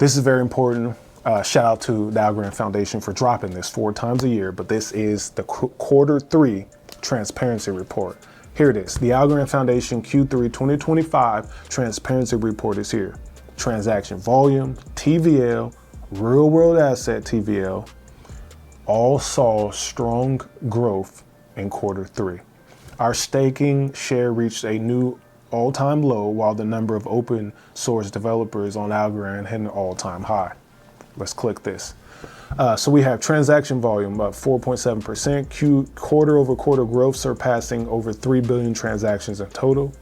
This is very important. Shout out to the Algorand Foundation for dropping this 4 times a year, but this is the Q3 transparency report. Here it is. The Algorand Foundation Q3 2025 transparency report is here. Transaction volume, TVL, real world asset TVL, all saw strong growth in Q3. Our staking share reached a new all-time low, while the number of open source developers on Algorand hit an all-time high. Let's click this. So we have transaction volume up 4.7%, quarter over quarter growth surpassing over 3 billion transactions in total.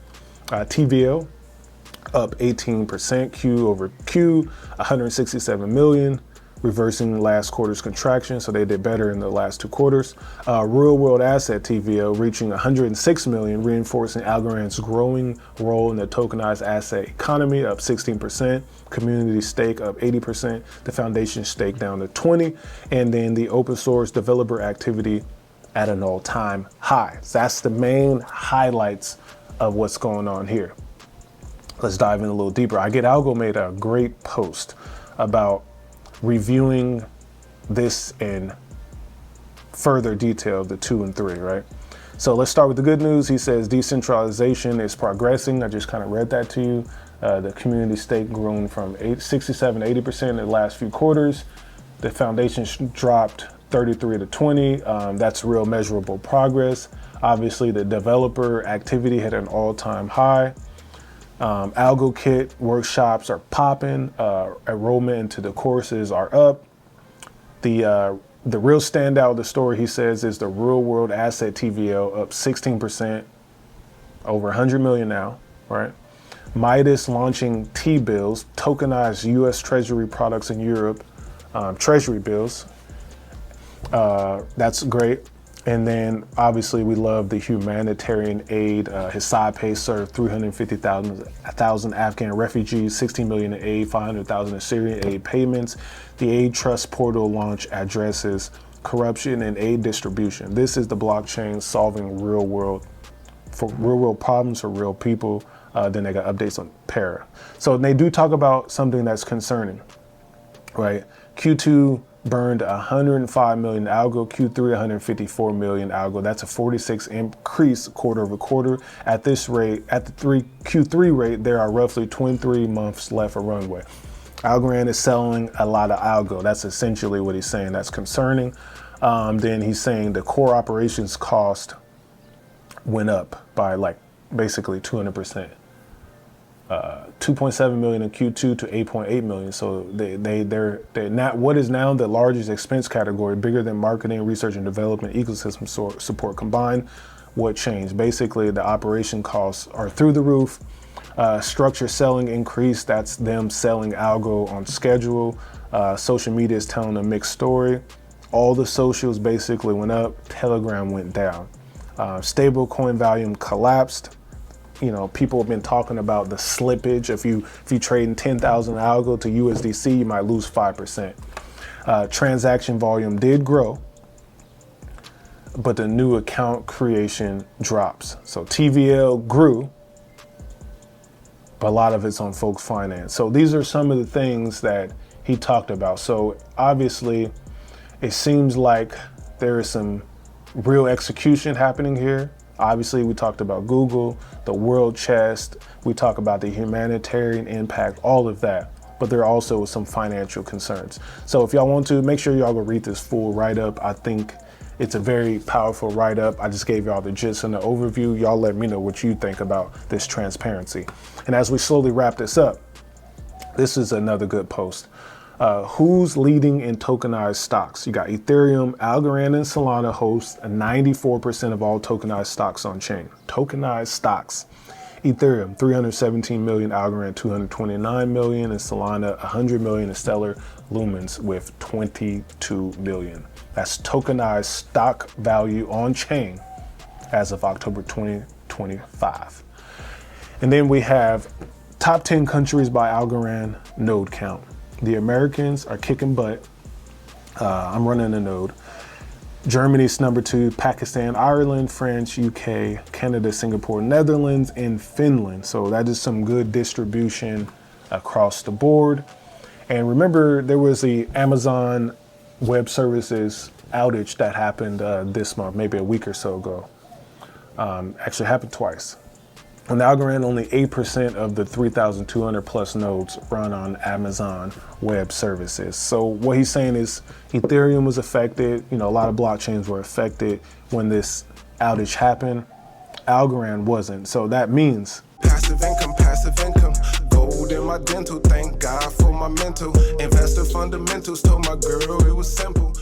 TVL up 18%, Q over Q, 167 million, reversing last quarter's contraction, so they did better in the last 2 quarters. Real world asset TVL reaching 106 million, reinforcing Algorand's growing role in the tokenized asset economy, up 16%. Community stake up 80%. The foundation stake down to 20, and then the open source developer activity at an all-time high. So that's the main highlights of what's going on here. Let's dive in a little deeper. I Get Algo made a great post about reviewing this in further detail, the 2 and 3, right? So let's start with the good news. He says decentralization is progressing. I just kind of read that to you. The community stake grown from 67 to 80% in the last few quarters. The foundation dropped 33 to 20. That's real measurable progress. Obviously, the developer activity hit an all-time high. Algo Kit workshops are popping. Enrollment into the courses are up. The real standout of the story, he says, is the real world asset TVL up 16%, over 100 million now, right? Midas launching T-bills, tokenized U.S. Treasury products in Europe, Treasury bills. That's great. And then obviously we love the humanitarian aid. His side pay served 350,000 Afghan refugees, 16 million in aid, 500,000 in Syrian aid payments. The aid trust portal launch addresses corruption and aid distribution. This is the blockchain solving real world problems for real people. Then they got updates on Para. So they do talk about something that's concerning, right? Q2 burned 105 million algo, Q3 154 million algo. That's a 46 increase quarter over quarter. At this rate, at the Q3 rate, there are roughly 23 months left of runway. Algorand is selling a lot of algo. That's essentially what he's saying. That's concerning. Then he's saying the core operations cost went up by like basically 200%. 2.7 million in Q2 to 8.8 million. So they're not what is now the largest expense category, bigger than marketing, research and development, ecosystem support combined. What changed? Basically, the operation costs are through the roof. Structure selling increased. That's them selling algo on schedule. Social media is telling a mixed story. All the socials basically went up. Telegram went down. Stable coin volume collapsed. You know, people have been talking about the slippage. If you trade 10,000 algo to USDC, you might lose 5%. Transaction volume did grow, but the new account creation drops. So TVL grew, but a lot of it's on folks finance. So these are some of the things that he talked about. So obviously, it seems like there is some real execution happening here. Obviously, we talked about Google, the world chest, we talk about the humanitarian impact, all of that, but there are also some financial concerns. So if y'all want to, make sure y'all go read this full write-up. I think it's a very powerful write-up. I just gave y'all the gist and the overview. Y'all let me know what you think about this transparency. And as we slowly wrap this up, this is another good post. Who's leading in tokenized stocks? You got Ethereum, Algorand, and Solana host 94% of all tokenized stocks on chain. Tokenized stocks. Ethereum, 317 million, Algorand, 229 million, and Solana, 100 million, and Stellar Lumens with 22 million. That's tokenized stock value on chain as of October 2025. And then we have top 10 countries by Algorand node count. The Americans are kicking butt. I'm running a node. Germany's number 2, Pakistan, Ireland, France, UK, Canada, Singapore, Netherlands, and Finland. So that is some good distribution across the board. And remember, there was the Amazon Web Services outage that happened this month, maybe a week or so ago. Actually happened twice. On Algorand, only 8% of the 3,200 plus nodes run on Amazon Web Services. So what he's saying is Ethereum was affected. You know, a lot of blockchains were affected when this outage happened. Algorand wasn't. So that means passive income. Gold in my dental. Thank God for my mental. Investor fundamentals. Told my girl it was simple.